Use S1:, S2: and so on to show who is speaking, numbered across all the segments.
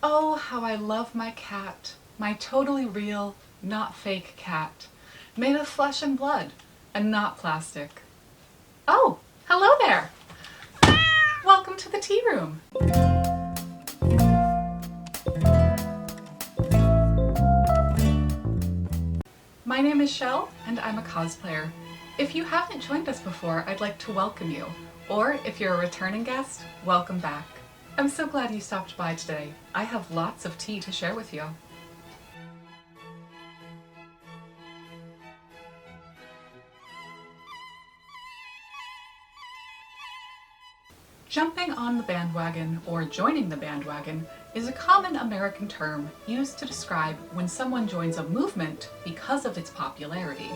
S1: Oh, how I love my cat, my totally real, not fake cat, made of flesh and blood, and not plastic. Oh, hello there! Welcome to the tea room! My name is Chelle, and I'm a cosplayer. If you haven't joined us before, I'd like to welcome you. Or if you're a returning guest, welcome back. I'm so glad you stopped by today. I have lots of tea to share with you. Jumping on the bandwagon, or joining the bandwagon, is a common American term used to describe when someone joins a movement because of its popularity.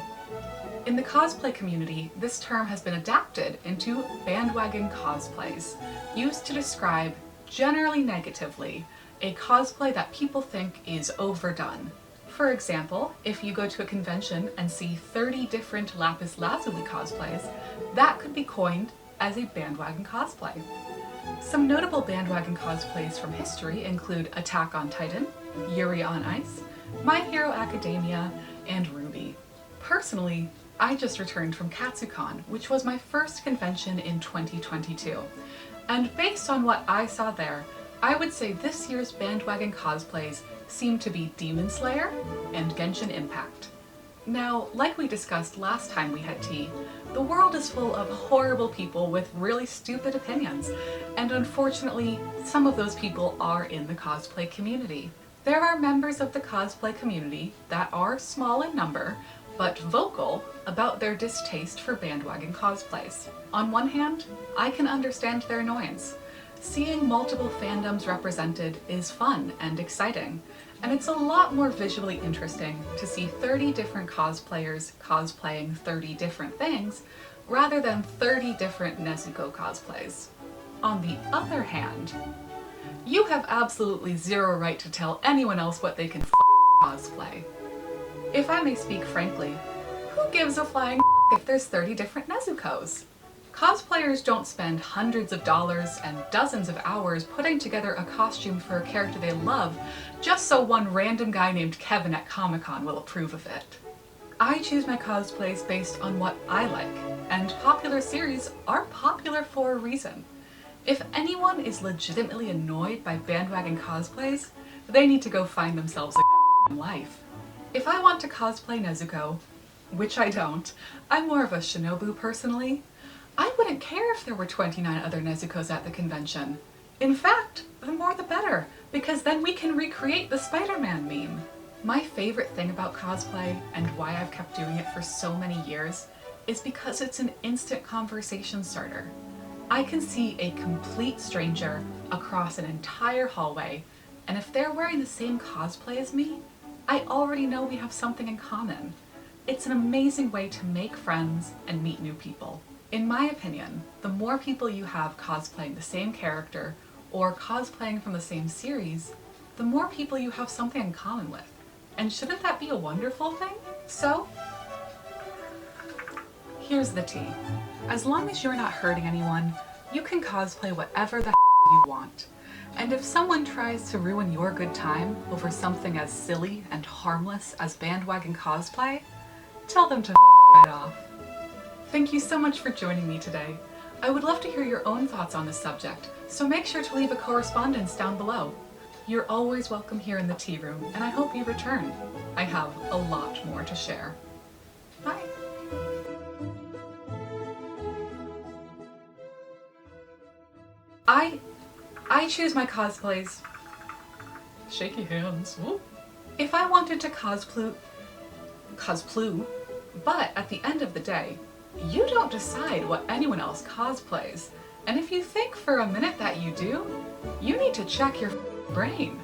S1: In the cosplay community, this term has been adapted into bandwagon cosplays, used to describe, generally negatively, a cosplay that people think is overdone. For example, if you go to a convention and see 30 different lapis lazuli cosplays, that could be coined as a bandwagon cosplay. Some notable bandwagon cosplays from history include Attack on Titan, Yuri on Ice, My Hero Academia, and Ruby. Personally, I just returned from Katsucon, which was my first convention in 2022. And based on what I saw there, I would say this year's bandwagon cosplays seem to be Demon Slayer and Genshin Impact. Now, like we discussed last time we had tea, the world is full of horrible people with really stupid opinions, and unfortunately, some of those people are in the cosplay community. There are members of the cosplay community that are small in number, but vocal about their distaste for bandwagon cosplays. On one hand, I can understand their annoyance. Seeing multiple fandoms represented is fun and exciting, and it's a lot more visually interesting to see 30 different cosplayers cosplaying 30 different things rather than 30 different Nezuko cosplays. On the other hand, you have absolutely zero right to tell anyone else what they can cosplay. If I may speak frankly, who gives a flying if there's 30 different Nezukos? Cosplayers don't spend hundreds of dollars and dozens of hours putting together a costume for a character they love just so one random guy named Kevin at Comic-Con will approve of it. I choose my cosplays based on what I like, and popular series are popular for a reason. If anyone is legitimately annoyed by bandwagon cosplays, they need to go find themselves a life. If I want to cosplay Nezuko, which I don't, I'm more of a shinobu personally, I wouldn't care if there were 29 other Nezukos at the convention. In fact, the more the better, because then we can recreate the Spider-Man meme. My favorite thing about cosplay, and why I've kept doing it for so many years, is because it's an instant conversation starter. I can see a complete stranger across an entire hallway, and if they're wearing the same cosplay as me, I already know we have something in common. It's an amazing way to make friends and meet new people. In my opinion, the more people you have cosplaying the same character or cosplaying from the same series, the more people you have something in common with. And shouldn't that be a wonderful thing? So, here's the tea. As long as you're not hurting anyone, you can cosplay whatever the you want. And if someone tries to ruin your good time over something as silly and harmless as bandwagon cosplay, tell them to right off. Thank you so much for joining me today. I would love to hear your own thoughts on this subject, so make sure to leave a correspondence down below. You're always welcome here in the tea room, and I hope you return. I have a lot more to share. Bye! I choose my cosplays. Shaky hands. Whoop. If I wanted to cosplay, but at the end of the day, you don't decide what anyone else cosplays. And if you think for a minute that you do, you need to check your brain.